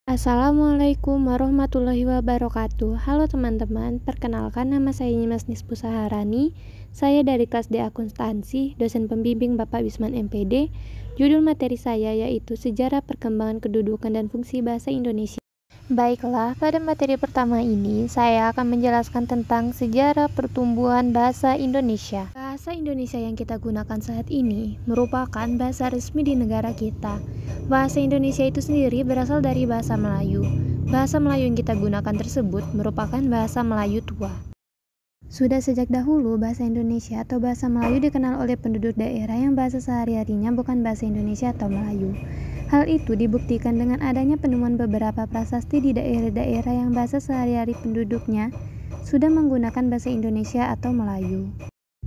Assalamualaikum warahmatullahi wabarakatuh. Halo teman-teman, perkenalkan nama saya Nyimas Nispu Saharani. Saya dari kelas D Akuntansi, dosen pembimbing Bapak Wisman MPD. Judul materi saya yaitu Sejarah Perkembangan Kedudukan dan Fungsi Bahasa Indonesia. Baiklah, pada materi pertama ini saya akan menjelaskan tentang sejarah pertumbuhan bahasa Indonesia. Bahasa Indonesia yang kita gunakan saat ini merupakan bahasa resmi di negara kita. Bahasa Indonesia itu sendiri berasal dari bahasa Melayu. Bahasa Melayu yang kita gunakan tersebut merupakan bahasa Melayu tua. Sudah sejak dahulu, bahasa Indonesia atau bahasa Melayu dikenal oleh penduduk daerah yang bahasa sehari-harinya bukan bahasa Indonesia atau Melayu. Hal itu dibuktikan dengan adanya penemuan beberapa prasasti di daerah-daerah yang bahasa sehari-hari penduduknya sudah menggunakan bahasa Indonesia atau Melayu.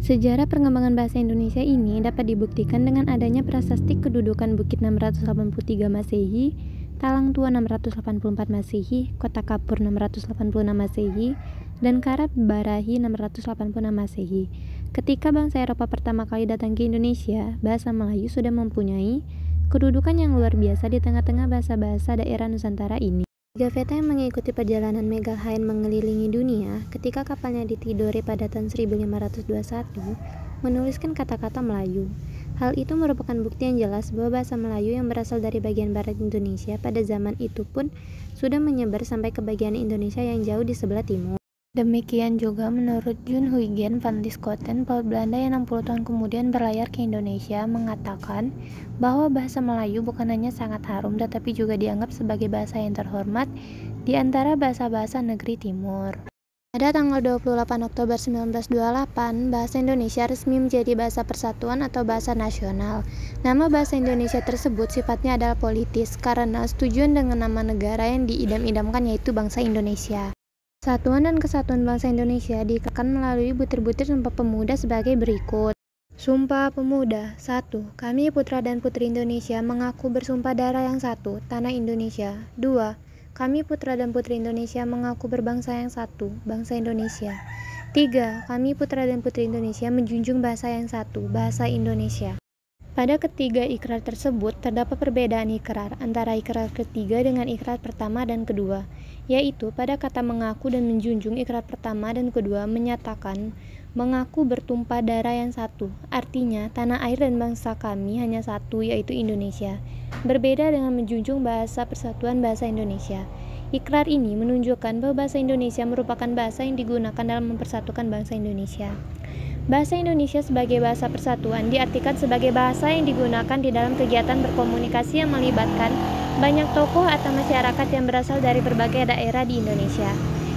Sejarah perkembangan bahasa Indonesia ini dapat dibuktikan dengan adanya prasasti kedudukan Bukit 683 Masehi, Talang Tua 684 Masehi, Kota Kapur 686 Masehi, dan Karab Barahi 686 Masehi. Ketika bangsa Eropa pertama kali datang ke Indonesia, bahasa Melayu sudah mempunyai kedudukan yang luar biasa di tengah-tengah bahasa-bahasa daerah Nusantara ini. Gaveta yang mengikuti perjalanan Meghalhain mengelilingi dunia ketika kapalnya ditidori pada tahun 1521 menuliskan kata-kata Melayu. Hal itu merupakan bukti yang jelas bahwa bahasa Melayu yang berasal dari bagian barat Indonesia pada zaman itu pun sudah menyebar sampai ke bagian Indonesia yang jauh di sebelah timur. Demikian juga menurut Jun Huygen van Liskoten, pelaut Belanda yang 60 tahun kemudian berlayar ke Indonesia mengatakan bahwa bahasa Melayu bukan hanya sangat harum tetapi juga dianggap sebagai bahasa yang terhormat di antara bahasa-bahasa negeri timur. Pada tanggal 28 Oktober 1928, bahasa Indonesia resmi menjadi bahasa persatuan atau bahasa nasional. Nama bahasa Indonesia tersebut sifatnya adalah politis karena setujuan dengan nama negara yang diidam-idamkan yaitu bangsa Indonesia. Satuan dan kesatuan bangsa Indonesia diikatkan melalui butir-butir Sumpah Pemuda sebagai berikut. Sumpah Pemuda 1. Kami putra dan putri Indonesia mengaku bersumpah darah yang satu, tanah Indonesia. 2. Kami putra dan putri Indonesia mengaku berbangsa yang satu, bangsa Indonesia. 3. Kami putra dan putri Indonesia menjunjung bahasa yang satu, bahasa Indonesia. Pada ketiga ikrar tersebut, terdapat perbedaan ikrar antara ikrar ketiga dengan ikrar pertama dan kedua, yaitu pada kata mengaku dan menjunjung, ikrar pertama dan kedua menyatakan mengaku bertumpah darah yang satu, artinya tanah air dan bangsa kami hanya satu, yaitu Indonesia. Berbeda dengan menjunjung bahasa persatuan bahasa Indonesia. Ikrar ini menunjukkan bahwa bahasa Indonesia merupakan bahasa yang digunakan dalam mempersatukan bangsa Indonesia. Bahasa Indonesia sebagai bahasa persatuan diartikan sebagai bahasa yang digunakan di dalam kegiatan berkomunikasi yang melibatkan banyak tokoh atau masyarakat yang berasal dari berbagai daerah di Indonesia.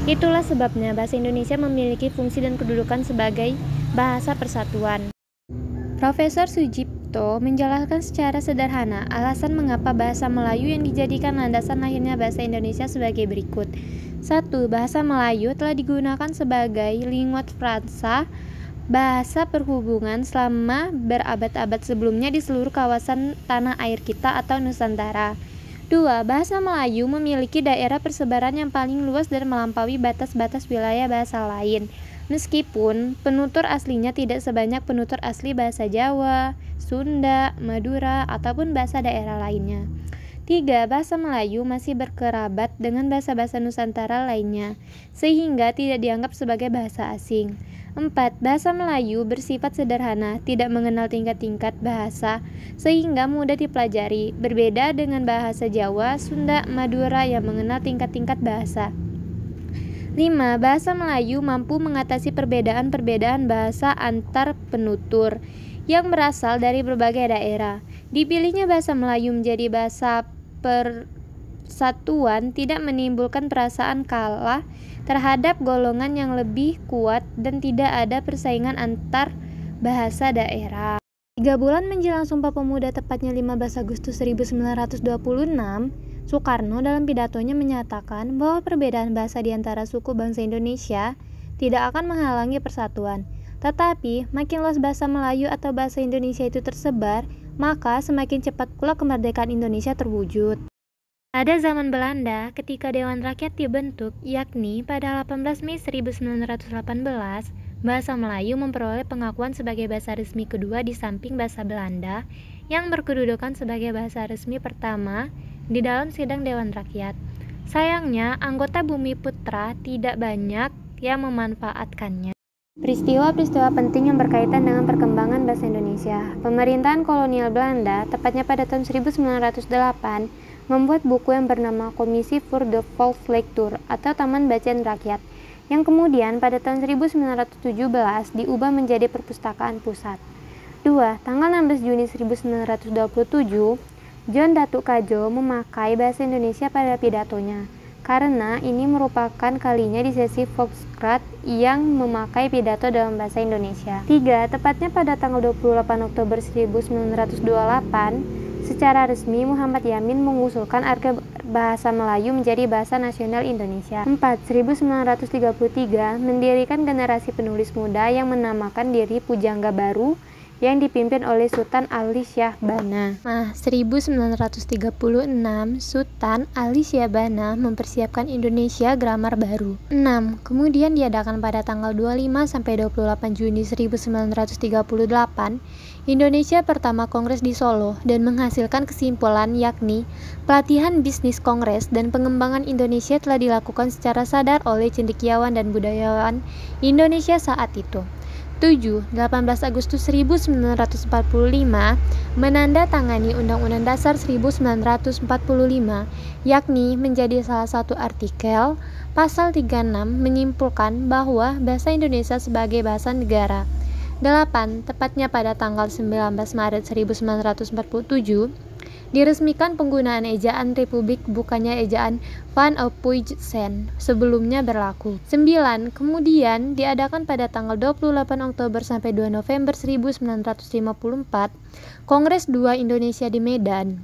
Itulah sebabnya bahasa Indonesia memiliki fungsi dan kedudukan sebagai bahasa persatuan. Profesor Sujipto menjelaskan secara sederhana alasan mengapa bahasa Melayu yang dijadikan landasan lahirnya bahasa Indonesia sebagai berikut. 1. Bahasa Melayu telah digunakan sebagai lingua franca, bahasa perhubungan selama berabad-abad sebelumnya di seluruh kawasan tanah air kita atau Nusantara. 2. Bahasa Melayu memiliki daerah persebaran yang paling luas dan melampaui batas-batas wilayah bahasa lain, meskipun penutur aslinya tidak sebanyak penutur asli bahasa Jawa, Sunda, Madura, ataupun bahasa daerah lainnya. 3. Bahasa Melayu masih berkerabat dengan bahasa-bahasa Nusantara lainnya, sehingga tidak dianggap sebagai bahasa asing. 4. Bahasa Melayu bersifat sederhana, tidak mengenal tingkat-tingkat bahasa, sehingga mudah dipelajari, berbeda dengan bahasa Jawa, Sunda, Madura yang mengenal tingkat-tingkat bahasa. 5. Bahasa Melayu mampu mengatasi perbedaan-perbedaan bahasa antar penutur yang berasal dari berbagai daerah. Dipilihnya bahasa Melayu menjadi bahasa persatuan tidak menimbulkan perasaan kalah terhadap golongan yang lebih kuat dan tidak ada persaingan antar bahasa daerah. 3 bulan menjelang Sumpah Pemuda, tepatnya 15 Agustus 1926, Soekarno dalam pidatonya menyatakan bahwa perbedaan bahasa di antara suku bangsa Indonesia tidak akan menghalangi persatuan. Tetapi, makin luas bahasa Melayu atau bahasa Indonesia itu tersebar, maka semakin cepat pula kemerdekaan Indonesia terwujud. Pada zaman Belanda, ketika Dewan Rakyat dibentuk, yakni pada 18 Mei 1918, bahasa Melayu memperoleh pengakuan sebagai bahasa resmi kedua di samping bahasa Belanda yang berkedudukan sebagai bahasa resmi pertama di dalam sidang Dewan Rakyat. Sayangnya, anggota Bumi Putra tidak banyak yang memanfaatkannya. Peristiwa-peristiwa penting yang berkaitan dengan perkembangan bahasa Indonesia. Pemerintahan kolonial Belanda, tepatnya pada tahun 1908, membuat buku yang bernama Kommissie voor de Volkslectuur atau Taman Bacaan Rakyat, yang kemudian pada tahun 1917 diubah menjadi Perpustakaan Pusat. 2. Tanggal 16 Juni 1927, John Datuk Kadjo memakai bahasa Indonesia pada pidatonya, karena ini merupakan kalinya di sesi Volkskrant yang memakai pidato dalam bahasa Indonesia. 3. Tepatnya pada tanggal 28 Oktober 1928, secara resmi Muhammad Yamin mengusulkan Arca Bahasa Melayu menjadi bahasa nasional Indonesia. 4. 1933 mendirikan generasi penulis muda yang menamakan diri Pujangga Baru yang dipimpin oleh Sultan Ali Shah Bana. 1936 Sultan Ali Shah Bana mempersiapkan Indonesia Grammar Baru. 6. Kemudian diadakan pada tanggal 25 sampai 28 Juni 1938 Indonesia pertama Kongres di Solo dan menghasilkan kesimpulan yakni pelatihan bisnis Kongres dan pengembangan Indonesia telah dilakukan secara sadar oleh cendekiawan dan budayawan Indonesia saat itu. 7. 18 Agustus 1945 menandatangani Undang-Undang Dasar 1945 yakni menjadi salah satu artikel pasal 36 menyimpulkan bahwa bahasa Indonesia sebagai bahasa negara. 8. Tepatnya pada tanggal 19 Maret 1947 diresmikan penggunaan ejaan Republik bukannya ejaan Van Ophuijsen sebelumnya berlaku. 9. Kemudian diadakan pada tanggal 28 Oktober sampai 2 November 1954 Kongres II Indonesia di Medan.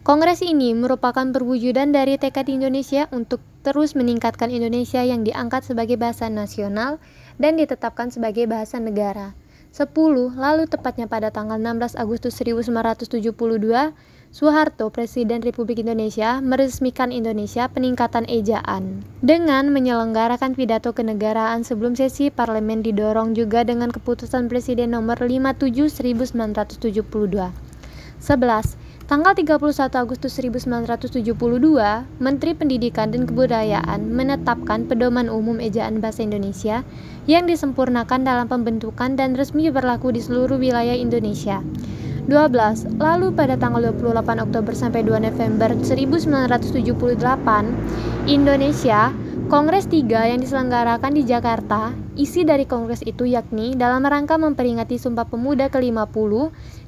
Kongres ini merupakan perwujudan dari tekad Indonesia untuk terus meningkatkan Indonesia yang diangkat sebagai bahasa nasional dan ditetapkan sebagai bahasa negara. 10. Lalu tepatnya pada tanggal 16 Agustus 1972, Soeharto, Presiden Republik Indonesia, meresmikan Indonesia peningkatan ejaan. Dengan menyelenggarakan pidato kenegaraan sebelum sesi parlemen didorong juga dengan keputusan Presiden nomor 57 1972. 11. Tanggal 31 Agustus 1972, Menteri Pendidikan dan Kebudayaan menetapkan Pedoman Umum Ejaan Bahasa Indonesia yang disempurnakan dalam pembentukan dan resmi berlaku di seluruh wilayah Indonesia. 12. Lalu pada tanggal 28 Oktober sampai 2 November 1978, Indonesia Kongres 3 yang diselenggarakan di Jakarta. Isi dari kongres itu yakni dalam rangka memperingati Sumpah Pemuda ke-50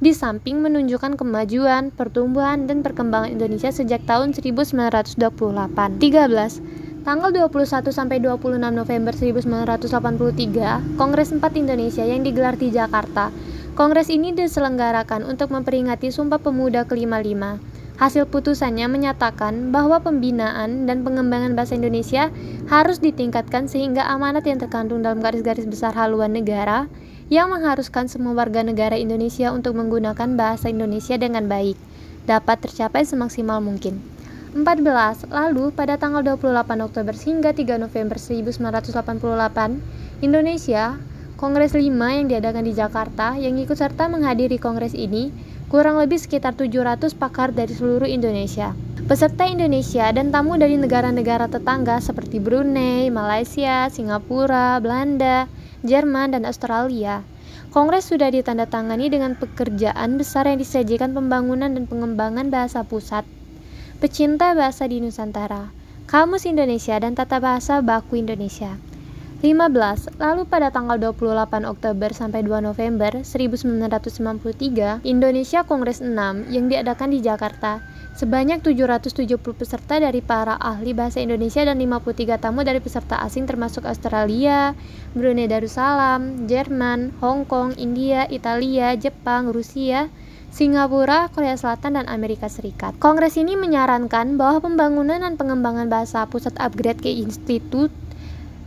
di samping menunjukkan kemajuan, pertumbuhan, dan perkembangan Indonesia sejak tahun 1928. 13. Tanggal 21 sampai 26 November 1983, Kongres 4 Indonesia yang digelar di Jakarta. Kongres ini diselenggarakan untuk memperingati Sumpah Pemuda ke-55. Hasil putusannya menyatakan bahwa pembinaan dan pengembangan bahasa Indonesia harus ditingkatkan sehingga amanat yang terkandung dalam garis-garis besar haluan negara yang mengharuskan semua warga negara Indonesia untuk menggunakan bahasa Indonesia dengan baik dapat tercapai semaksimal mungkin. 14. Lalu pada tanggal 28 Oktober hingga 3 November 1988, Indonesia Kongres 5 yang diadakan di Jakarta yang ikut serta menghadiri kongres ini kurang lebih sekitar 700 pakar dari seluruh Indonesia. Peserta Indonesia dan tamu dari negara-negara tetangga seperti Brunei, Malaysia, Singapura, Belanda, Jerman, dan Australia. Kongres sudah ditandatangani dengan pekerjaan besar yang disajikan pembangunan dan pengembangan bahasa pusat, pecinta bahasa di Nusantara, Kamus Indonesia, dan Tata Bahasa Baku Indonesia. 15. Lalu pada tanggal 28 Oktober sampai 2 November 1993, Indonesia Kongres 6 yang diadakan di Jakarta. Sebanyak 770 peserta dari para ahli bahasa Indonesia dan 53 tamu dari peserta asing termasuk Australia, Brunei Darussalam, Jerman, Hong Kong, India, Italia, Jepang, Rusia, Singapura, Korea Selatan, dan Amerika Serikat. Kongres ini menyarankan bahwa pembangunan dan pengembangan bahasa pusat upgrade ke Institut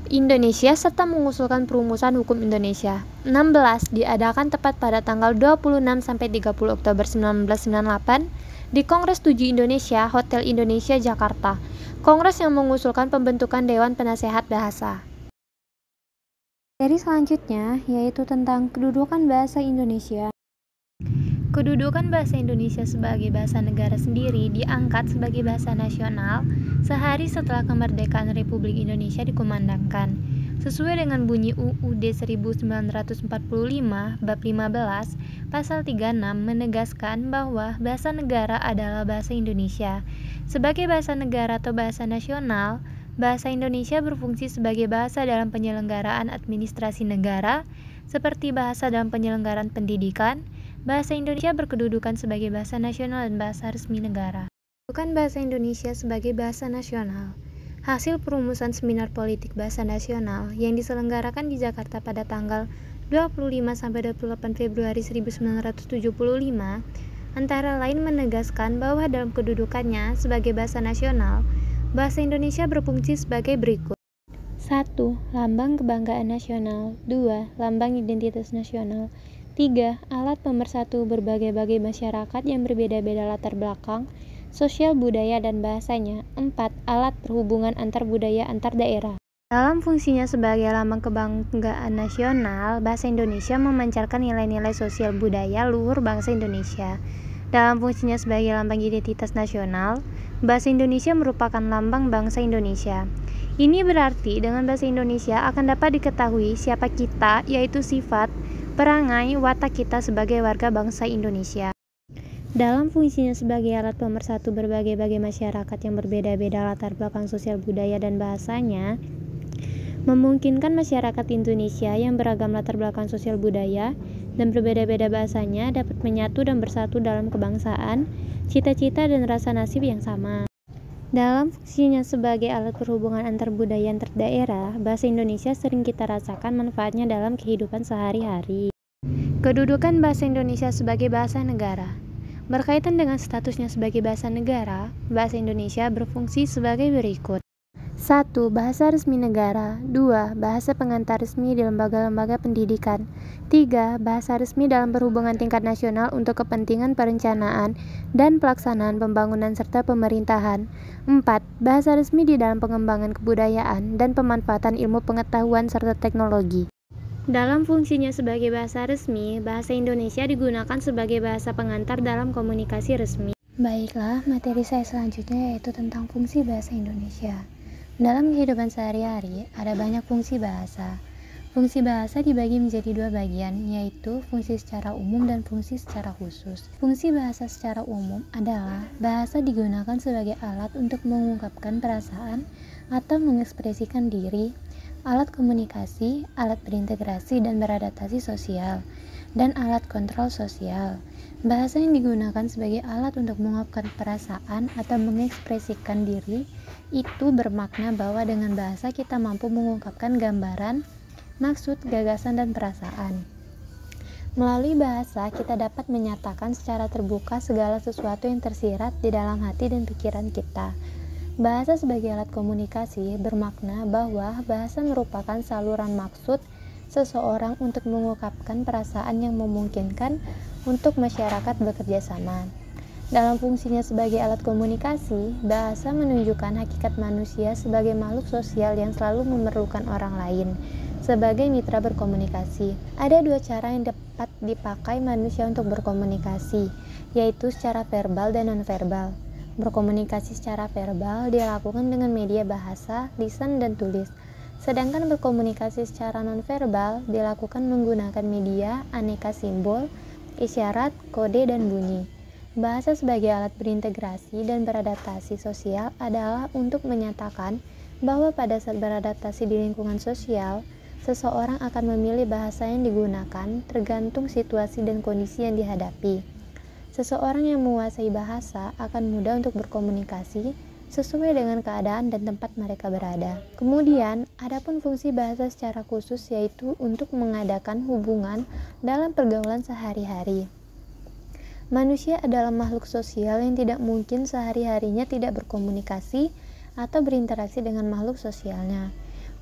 Indonesia serta mengusulkan perumusan hukum Indonesia. 16. Diadakan tepat pada tanggal 26 sampai 30 Oktober 1998 di Kongres 7 Indonesia, Hotel Indonesia, Jakarta. Kongres yang mengusulkan pembentukan Dewan Penasehat Bahasa. Seri selanjutnya yaitu tentang kedudukan bahasa Indonesia. Kedudukan bahasa Indonesia sebagai bahasa negara sendiri diangkat sebagai bahasa nasional sehari setelah kemerdekaan Republik Indonesia dikumandangkan. Sesuai dengan bunyi UUD 1945 Bab 15 Pasal 36 menegaskan bahwa bahasa negara adalah bahasa Indonesia. Sebagai bahasa negara atau bahasa nasional, bahasa Indonesia berfungsi sebagai bahasa dalam penyelenggaraan administrasi negara, seperti bahasa dalam penyelenggaraan pendidikan. Bahasa Indonesia berkedudukan sebagai bahasa nasional dan bahasa resmi negara. Bukan bahasa Indonesia sebagai bahasa nasional. Hasil perumusan Seminar Politik Bahasa Nasional yang diselenggarakan di Jakarta pada tanggal 25-28 Februari 1975 antara lain menegaskan bahwa dalam kedudukannya sebagai bahasa nasional, bahasa Indonesia berfungsi sebagai berikut. 1. Lambang kebanggaan nasional. 2. Lambang identitas nasional. 3. Alat pemersatu berbagai-bagai masyarakat yang berbeda-beda latar belakang, sosial, budaya, dan bahasanya. 4. Alat perhubungan antar budaya antar daerah. Dalam fungsinya sebagai lambang kebanggaan nasional, bahasa Indonesia memancarkan nilai-nilai sosial budaya luhur bangsa Indonesia. Dalam fungsinya sebagai lambang identitas nasional, bahasa Indonesia merupakan lambang bangsa Indonesia. Ini berarti dengan bahasa Indonesia akan dapat diketahui siapa kita, yaitu sifat, perangai, watak kita sebagai warga bangsa Indonesia. Dalam fungsinya sebagai alat pemersatu berbagai-bagai masyarakat yang berbeda-beda latar belakang sosial budaya dan bahasanya, memungkinkan masyarakat Indonesia yang beragam latar belakang sosial budaya dan berbeda-beda bahasanya dapat menyatu dan bersatu dalam kebangsaan, cita-cita dan rasa nasib yang sama. Dalam fungsinya sebagai alat perhubungan antar budaya antar daerah, bahasa Indonesia sering kita rasakan manfaatnya dalam kehidupan sehari-hari. Kedudukan bahasa Indonesia sebagai bahasa negara. Berkaitan dengan statusnya sebagai bahasa negara, bahasa Indonesia berfungsi sebagai berikut. 1. Bahasa resmi negara. 2. Bahasa pengantar resmi di lembaga-lembaga pendidikan. 3. Bahasa resmi dalam perhubungan tingkat nasional untuk kepentingan perencanaan dan pelaksanaan pembangunan serta pemerintahan. 4. Bahasa resmi di dalam pengembangan kebudayaan dan pemanfaatan ilmu pengetahuan serta teknologi. Dalam fungsinya sebagai bahasa resmi, bahasa Indonesia digunakan sebagai bahasa pengantar dalam komunikasi resmi. Baiklah, materi saya selanjutnya yaitu tentang fungsi bahasa Indonesia. Dalam kehidupan sehari-hari, ada banyak fungsi bahasa. Fungsi bahasa dibagi menjadi dua bagian, yaitu fungsi secara umum dan fungsi secara khusus. Fungsi bahasa secara umum adalah bahasa digunakan sebagai alat untuk mengungkapkan perasaan atau mengekspresikan diri, alat komunikasi, alat berintegrasi dan beradaptasi sosial, dan alat kontrol sosial. Bahasa yang digunakan sebagai alat untuk mengungkapkan perasaan atau mengekspresikan diri itu bermakna bahwa dengan bahasa kita mampu mengungkapkan gambaran, maksud, gagasan, dan perasaan. Melalui bahasa, kita dapat menyatakan secara terbuka segala sesuatu yang tersirat di dalam hati dan pikiran kita. Bahasa sebagai alat komunikasi bermakna bahwa bahasa merupakan saluran maksud seseorang untuk mengungkapkan perasaan yang memungkinkan untuk masyarakat bekerja sama. Dalam fungsinya sebagai alat komunikasi, bahasa menunjukkan hakikat manusia sebagai makhluk sosial yang selalu memerlukan orang lain sebagai mitra berkomunikasi. Ada dua cara yang dapat dipakai manusia untuk berkomunikasi, yaitu secara verbal dan nonverbal. Berkomunikasi secara verbal dilakukan dengan media bahasa, lisan, dan tulis. Sedangkan berkomunikasi secara nonverbal dilakukan menggunakan media aneka simbol, isyarat, kode, dan bunyi. Bahasa sebagai alat berintegrasi dan beradaptasi sosial adalah untuk menyatakan bahwa pada saat beradaptasi di lingkungan sosial, seseorang akan memilih bahasa yang digunakan tergantung situasi dan kondisi yang dihadapi. Seseorang yang menguasai bahasa akan mudah untuk berkomunikasi sesuai dengan keadaan dan tempat mereka berada. Kemudian, adapun fungsi bahasa secara khusus yaitu untuk mengadakan hubungan dalam pergaulan sehari-hari. Manusia adalah makhluk sosial yang tidak mungkin sehari-harinya tidak berkomunikasi atau berinteraksi dengan makhluk sosialnya.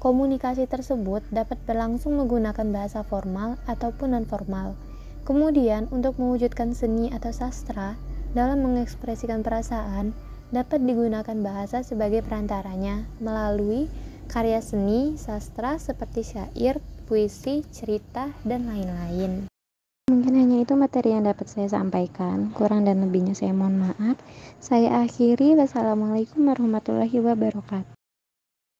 Komunikasi tersebut dapat berlangsung menggunakan bahasa formal ataupun non-formal. Kemudian, untuk mewujudkan seni atau sastra dalam mengekspresikan perasaan, dapat digunakan bahasa sebagai perantaranya melalui karya seni, sastra seperti syair, puisi, cerita, dan lain-lain. Mungkin hanya itu materi yang dapat saya sampaikan. Kurang dan lebihnya saya mohon maaf. Saya akhiri. Wassalamualaikum warahmatullahi wabarakatuh.